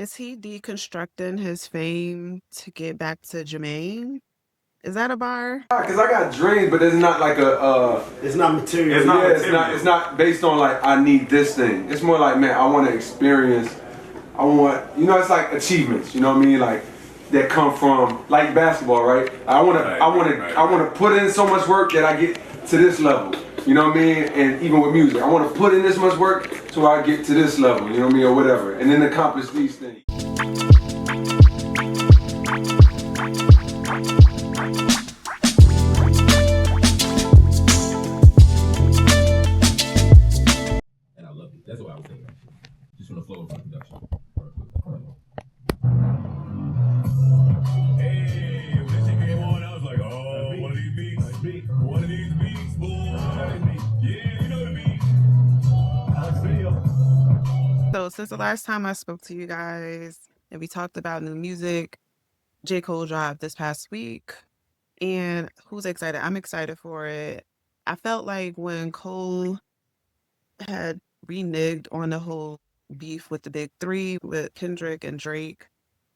Is he deconstructing his fame to get back to Jermaine? Is that a bar? Because I got dreams, but it's not like It's not material. It's not. It's not based on like I need this thing. It's more like, man, I want to experience. I want, it's like achievements. You know what I mean? Like that come from like basketball, right? I want to put in so much work that I get to this level. You know what I mean? And even with music, I want to put in this much work so I get to this level. You know what I mean, or whatever, and then accomplish these things. That's what I was thinking. Just from the flow of the production. Hey, when this shit came on, I was like, oh, one of these beats. One of these beats, boy. Yeah, you know the beat. So since the last time I spoke to you guys and we talked about new music, J.Cole dropped this past week. And who's excited? I'm excited for it. I felt like when Cole had reneged on the whole beef with the big three with Kendrick and Drake,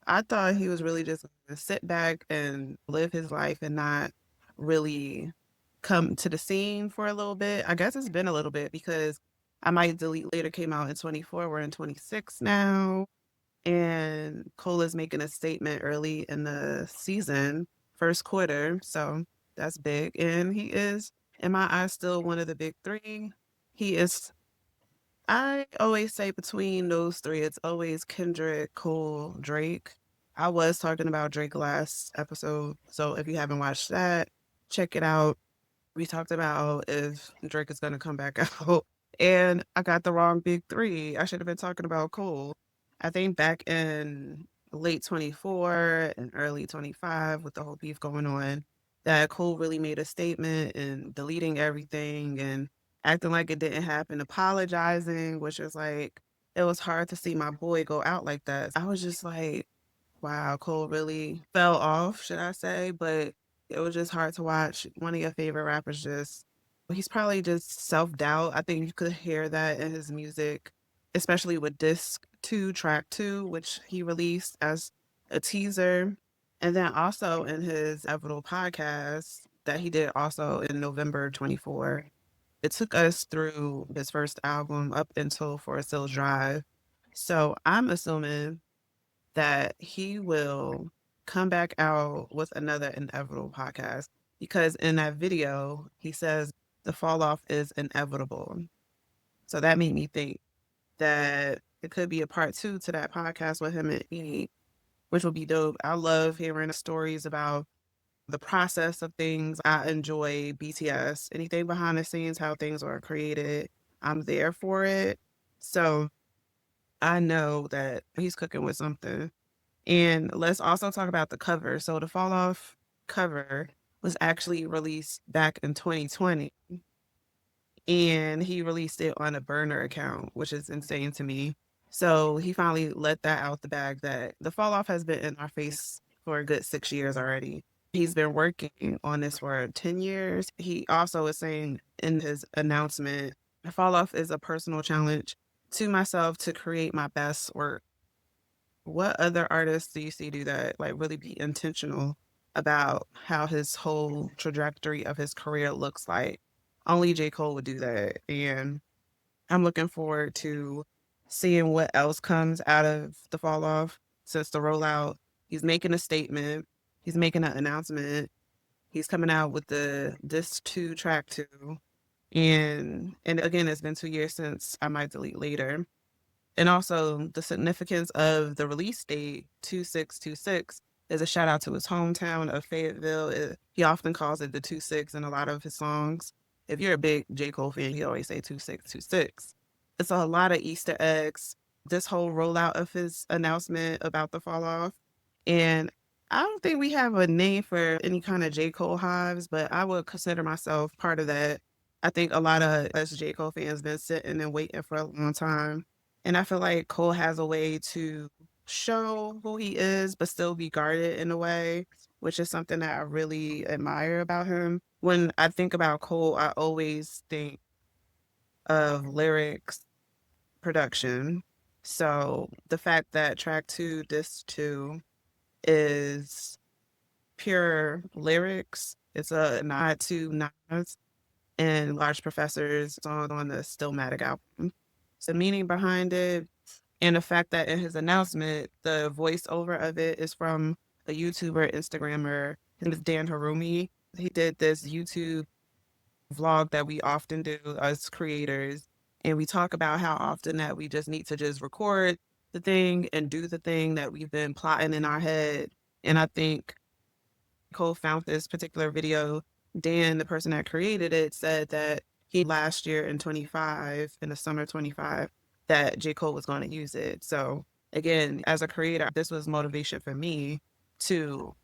I thought he was really just gonna sit back and live his life and not really come to the scene for a little bit. I guess it's been a little bit because I Might Delete Later came out in 24. We're in 26 now. And Cole is making a statement early in the season, first quarter. So that's big. And he is, in my eyes, still one of the big three. He is, I always say between those three, it's always Kendrick, Cole, Drake. I was talking about Drake last episode. So if you haven't watched that, check it out. We talked about if Drake is going to come back out. And I got the wrong big three. I should have been talking about Cole. I think back in late 24 and early 25 with the whole beef going on, that Cole really made a statement and deleting everything and acting like it didn't happen, apologizing, which was like, it was hard to see my boy go out like that. I was just like, wow, Cole really fell off, should I say? But it was just hard to watch one of your favorite rappers just, he's probably just self-doubt. I think you could hear that in his music, especially with disc 2, track 2, which he released as a teaser. And then also in his Evitable podcast that he did also in November 24. It took us through his first album up until For a Sales Drive. So I'm assuming that he will come back out with another Inevitable podcast because in that video, he says the fall off is inevitable. So that made me think that it could be a part 2 to that podcast with him and E, which would be dope. I love hearing the stories about the process of things. I enjoy BTS, anything behind the scenes, how things are created. I'm there for it. So I know that he's cooking with something. And let's also talk about the cover. So the Fall Off cover was actually released back in 2020. And he released it on a burner account, which is insane to me. So he finally let that out the bag that the Fall Off has been in our face for a good 6 years already. He's been working on this for 10 years. He also is saying in his announcement, the Fall Off is a personal challenge to myself to create my best work. What other artists do you see do that? Like really be intentional about how his whole trajectory of his career looks like. Only J. Cole would do that. And I'm looking forward to seeing what else comes out of the fall off since the rollout. He's making a statement. He's making an announcement. He's coming out with the disc 2, track 2. And again, it's been 2 years since I Might Delete Later. And also the significance of the release date, 2626, is a shout out to his hometown of Fayetteville. He often calls it the 26 in a lot of his songs. If you're a big J. Cole fan, he always say 2626. It's a lot of Easter eggs, this whole rollout of his announcement about the fall off. And I don't think we have a name for any kind of J. Cole hives, but I would consider myself part of that. I think a lot of us J. Cole fans been sitting and waiting for a long time. And I feel like Cole has a way to show who he is, but still be guarded in a way, which is something that I really admire about him. When I think about Cole, I always think of lyrics, production, So the fact that track 2, disc 2 is pure lyrics, it's a nod to Nas and Large Professor's song on the Stillmatic album. So the meaning behind it, and the fact that in his announcement, the voiceover of it is from a YouTuber, Instagrammer. His name is Dan Harumi. He did this YouTube vlog that we often do as creators. And we talk about how often that we just need to just record the thing and do the thing that we've been plotting in our head. And I think Cole found this particular video. Dan, the person that created it, said that he last year in 25, in the summer 25, that J. Cole was going to use it. So again, as a creator, this was motivation for me to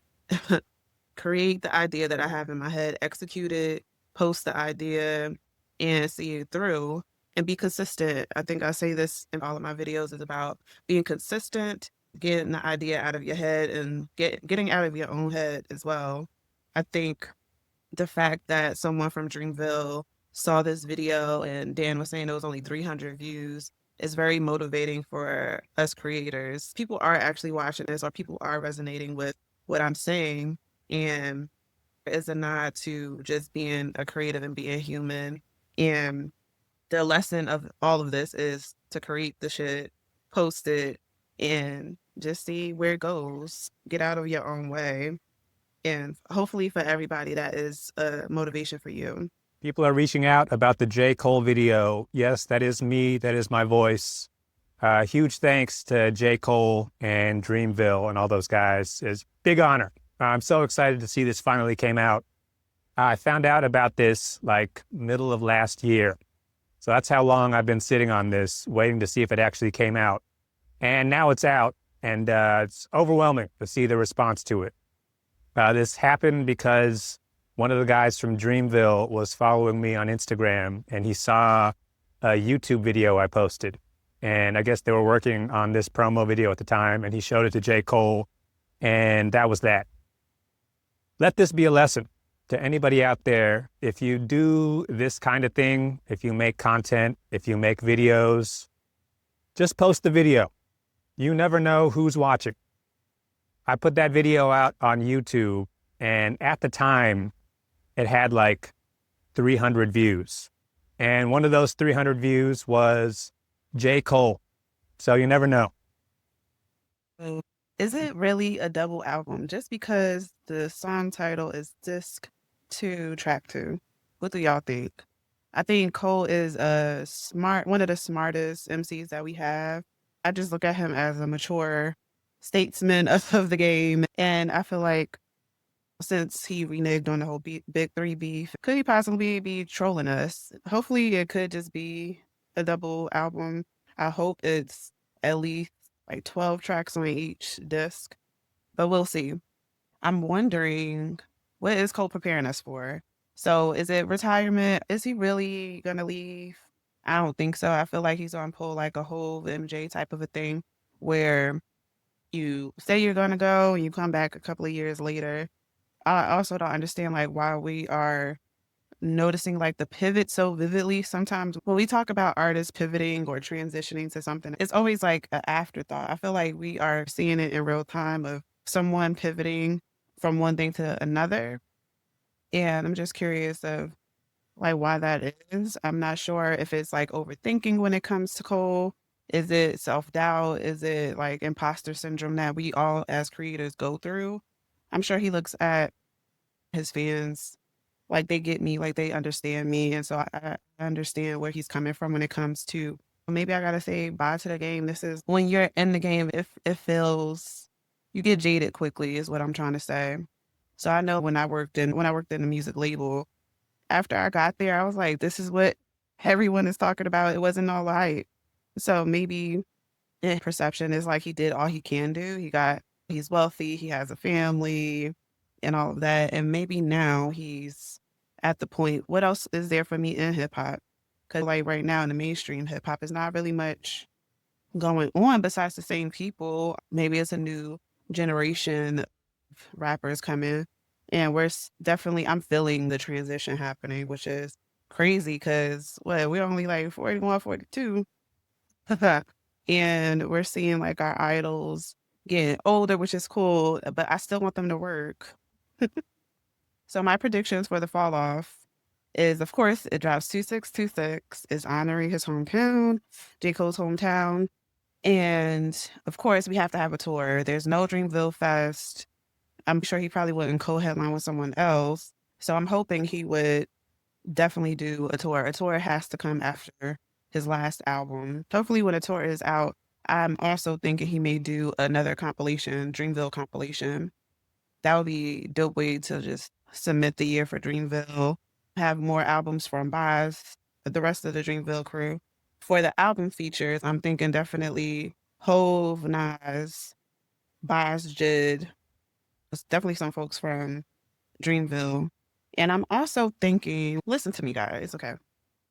create the idea that I have in my head, execute it, post the idea, and see it through and be consistent. I think I say this in all of my videos is about being consistent, getting the idea out of your head and getting out of your own head as well. I think the fact that someone from Dreamville saw this video and Dan was saying it was only 300 views is very motivating for us creators. People are actually watching this or people are resonating with what I'm saying. And it's a nod to just being a creative and being human. And the lesson of all of this is to create the shit, post it, and just see where it goes. Get out of your own way. And hopefully for everybody, that is a motivation for you. People are reaching out about the J. Cole video. Yes, that is me. That is my voice. Huge thanks to J. Cole and Dreamville and all those guys. It's a big honor. I'm so excited to see this finally came out. I found out about this like middle of last year. So that's how long I've been sitting on this, waiting to see if it actually came out. And now it's out, and it's overwhelming to see the response to it. This happened because one of the guys from Dreamville was following me on Instagram, and he saw a YouTube video I posted. And I guess they were working on this promo video at the time, and he showed it to J. Cole, and that was that. Let this be a lesson to anybody out there. If you do this kind of thing, if you make content, if you make videos, just post the video. You never know who's watching. I put that video out on YouTube, and at the time, it had like 300 views. And one of those 300 views was J. Cole. So you never know. Is it really a double album? Just because the song title is Disc 2, Track 2. What do y'all think? I think Cole is one of the smartest MCs that we have. I just look at him as a mature statesman of the game. And I feel like since he reneged on the whole Big Three beef, could he possibly be trolling us? Hopefully it could just be a double album. I hope it's at least like 12 tracks on each disc, but we'll see. I'm wondering, what is Cole preparing us for? So is it retirement? Is he really gonna leave? I don't think so. I feel like he's gonna pull like a whole MJ type of a thing where you say you're gonna go and you come back a couple of years later. I also don't understand like why we are noticing like the pivot so vividly. Sometimes when we talk about artists pivoting or transitioning to something, it's always like an afterthought. I feel like we are seeing it in real time of someone pivoting from one thing to another. And I'm just curious of like why that is. I'm not sure if it's like overthinking when it comes to Cole. Is it self-doubt? Is it like imposter syndrome that we all as creators go through? I'm sure he looks at his fans like they get me, like they understand me. And so I understand where he's coming from when it comes to maybe I gotta say bye to the game. This is when you're in the game, if it feels you get jaded quickly is what I'm trying to say. So I know when I worked in the music label, after I got there, I was like, this is what everyone is talking about. It wasn't all the hype. So maybe in perception is like he did all he can do. He's wealthy, he has a family and all of that. And maybe now he's at the point, what else is there for me in hip hop? Because like right now in the mainstream hip hop is not really much going on besides the same people. Maybe it's a new generation of rappers coming. And definitely, I'm feeling the transition happening, which is crazy because we're only like 41, 42. And we're seeing like our idols getting older, which is cool, but I still want them to work. So my predictions for the fall off is, of course, it drops 2626, is honoring his hometown, J. Cole's hometown. And of course, we have to have a tour. There's no Dreamville Fest. I'm sure he probably wouldn't co-headline with someone else. So I'm hoping he would definitely do a tour. A tour has to come after his last album. Hopefully when a tour is out, I'm also thinking he may do another compilation, Dreamville compilation. That would be dope way to just submit the year for Dreamville, have more albums from Boz, the rest of the Dreamville crew. For the album features, I'm thinking definitely Hove, Nas, Boz, Jid. There's definitely some folks from Dreamville. And I'm also thinking, listen to me guys, okay.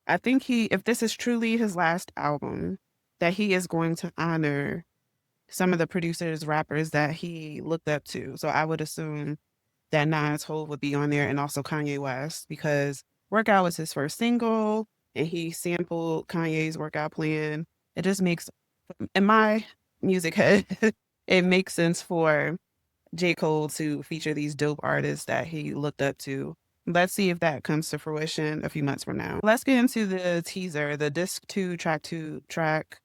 I think if this is truly his last album, that he is going to honor some of the producers, rappers that he looked up to. So I would assume that Nas, Hov would be on there, and also Kanye West, because Workout was his first single and he sampled Kanye's workout plan. It just makes, in my music head, it makes sense for J. Cole to feature these dope artists that he looked up to. Let's see if that comes to fruition a few months from now. Let's get into the teaser, the disc 2, track 2 track.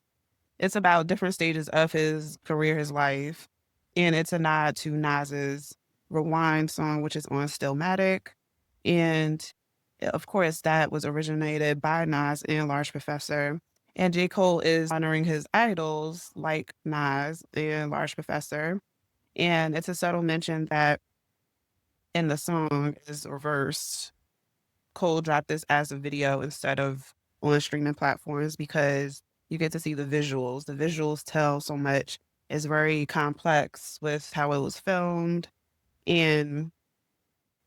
It's about different stages of his career, his life. And it's a nod to Nas's Rewind song, which is on Stillmatic. And of course, that was originated by Nas and Large Professor. And J. Cole is honoring his idols like Nas and Large Professor. And it's a subtle mention that in the song is reversed. Cole dropped this as a video instead of on streaming platforms because you get to see the visuals. The visuals tell so much. It's very complex with how it was filmed. And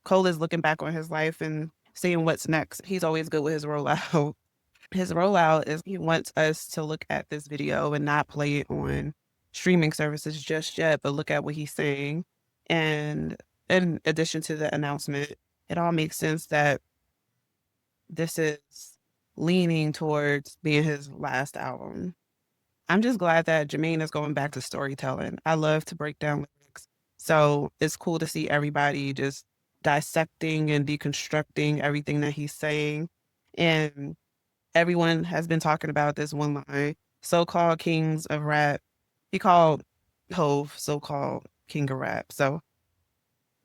Cole is looking back on his life and seeing what's next. He's always good with his rollout. His rollout is he wants us to look at this video and not play it on streaming services just yet, but look at what he's saying. And in addition to the announcement, it all makes sense that this is leaning towards being his last album. I'm just glad that Jermaine is going back to storytelling. I love to break down lyrics. So it's cool to see everybody just dissecting and deconstructing everything that he's saying. And everyone has been talking about this one line, so-called kings of rap. He called Hove so-called king of rap. So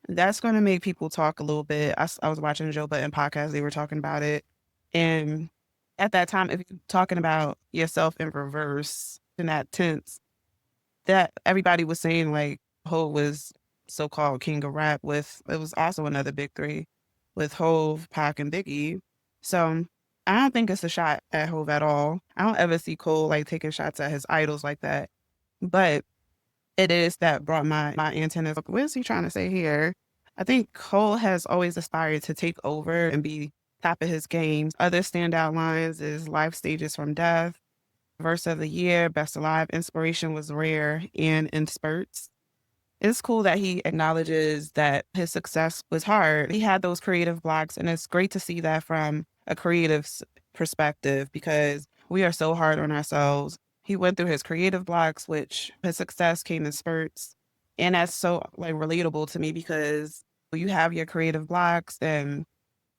that's going to make people talk a little bit. I was watching Joe Budden podcast. They were talking about it. And at that time, if you're talking about yourself in reverse in that tense, that everybody was saying like Hove was so-called king of rap with, it was also another big three with Hove, Pac, and Biggie. So I don't think it's a shot at Hove at all. I don't ever see Cole like taking shots at his idols like that. But it is that brought my antennas up. What is he trying to say here? I think Cole has always aspired to take over and be top of his game. Other standout lines is life stages from death, verse of the year, best alive, inspiration was rare and in spurts. It's cool that he acknowledges that his success was hard. He had those creative blocks, and it's great to see that from a creative perspective because we are so hard on ourselves. He went through his creative blocks, which his success came in spurts. And that's so like relatable to me because you have your creative blocks, and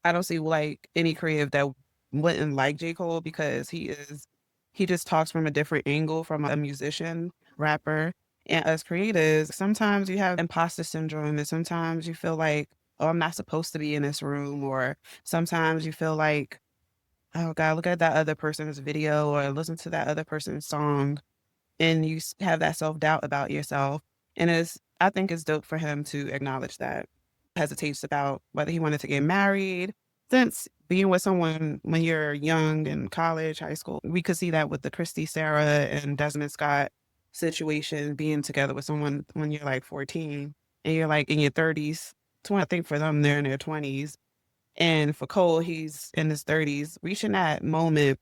I don't see like any creative that wouldn't like J. Cole because he just talks from a different angle from a musician, rapper. And as creatives, sometimes you have imposter syndrome and sometimes you feel like, oh, I'm not supposed to be in this room. Or sometimes you feel like, oh God, look at that other person's video or listen to that other person's song. And you have that self-doubt about yourself. And I think it's dope for him to acknowledge that. Hesitates about whether he wanted to get married. Since being with someone when you're young in college, high school, we could see that with the Christy, Sarah, and Desmond Scott situation, being together with someone when you're like 14 and you're like in your 30s. I think for them, they're in their 20s. And for Cole, he's in his 30s, reaching that moment,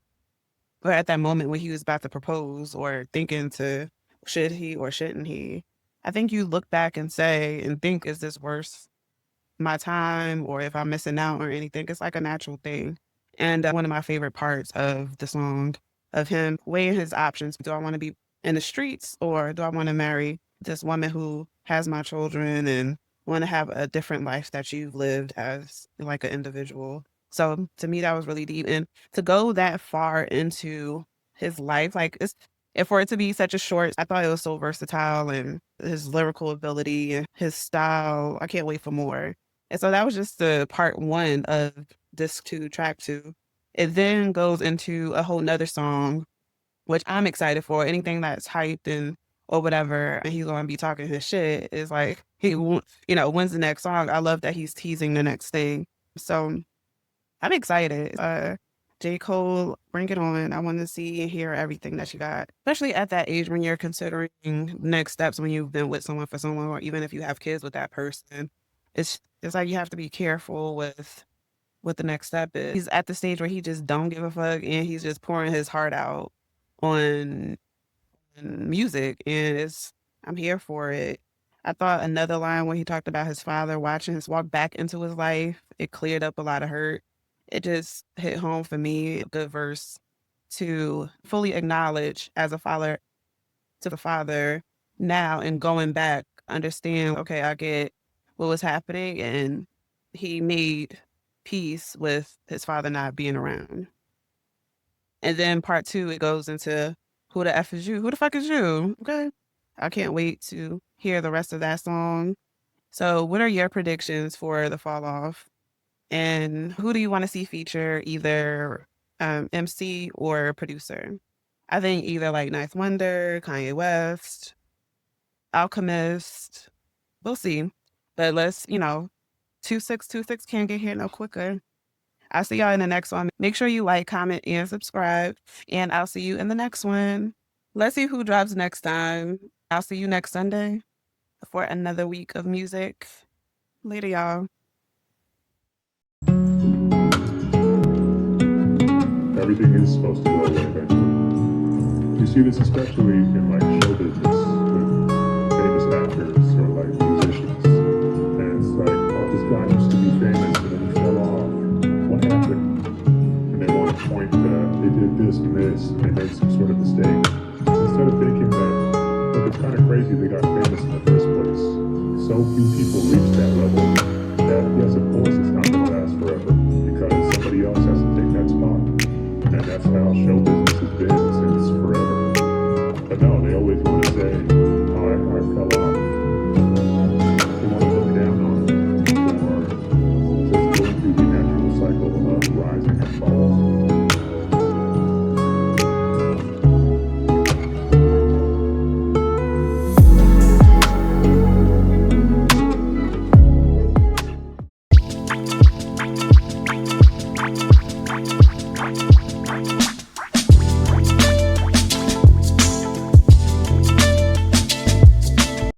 or at that moment when he was about to propose or thinking to, should he or shouldn't he? I think you look back and say and think, is this worth my time or if I'm missing out or anything? It's like a natural thing. And one of my favorite parts of the song of him weighing his options. Do I want to be in the streets, or do I want to marry this woman who has my children and want to have a different life that you've lived as like an individual? So to me, that was really deep. And to go that far into his life, like it's, and for it to be such a short, I thought it was so versatile, and his lyrical ability and his style. I can't wait for more. And so that was just the part one of disc two, track two. It then goes into a whole nother song, which I'm excited for. Anything that's hyped and or whatever, and he's gonna be talking his shit is like he won't, when's the next song? I love that he's teasing the next thing. So I'm excited. J. Cole, bring it on. I want to see and hear everything that you got, especially at that age when you're considering next steps when you've been with someone for so long, or even if you have kids with that person. It's like you have to be careful with what the next step is. He's at the stage where he just don't give a fuck, and he's just pouring his heart out on music, and I'm here for it. I thought another line when he talked about his father watching his walk back into his life, it cleared up a lot of hurt. It just hit home for me. A good verse to fully acknowledge as a father to the father now, and going back, understand, okay, I get what was happening, and he made peace with his father not being around. And then part two, it goes into who the F is you? Who the fuck is you? Okay. I can't wait to hear the rest of that song. So what are your predictions for the fall off? And who do you want to see feature either MC or producer? I think either like Ninth Wonder, Kanye West, Alchemist. We'll see. But let's, 2626 can't get here no quicker. I'll see y'all in the next one. Make sure you like, comment, and subscribe. And I'll see you in the next one. Let's see who drops next time. I'll see you next Sunday for another week of music. Later, y'all. Everything is supposed to go away eventually. You see this especially in like show business with famous actors or like musicians. And it's like, oh, this guy used to be famous and then he fell off. What happened? And they want to point that they did this and this and they made some sort of mistake. Instead of thinking that, look, it's kind of crazy they got famous in the first place. So few people reach that level that, yes, of course, it's not going to last forever because somebody else has to take that spot. And that's how show business has been since forever. But no, they always want to say,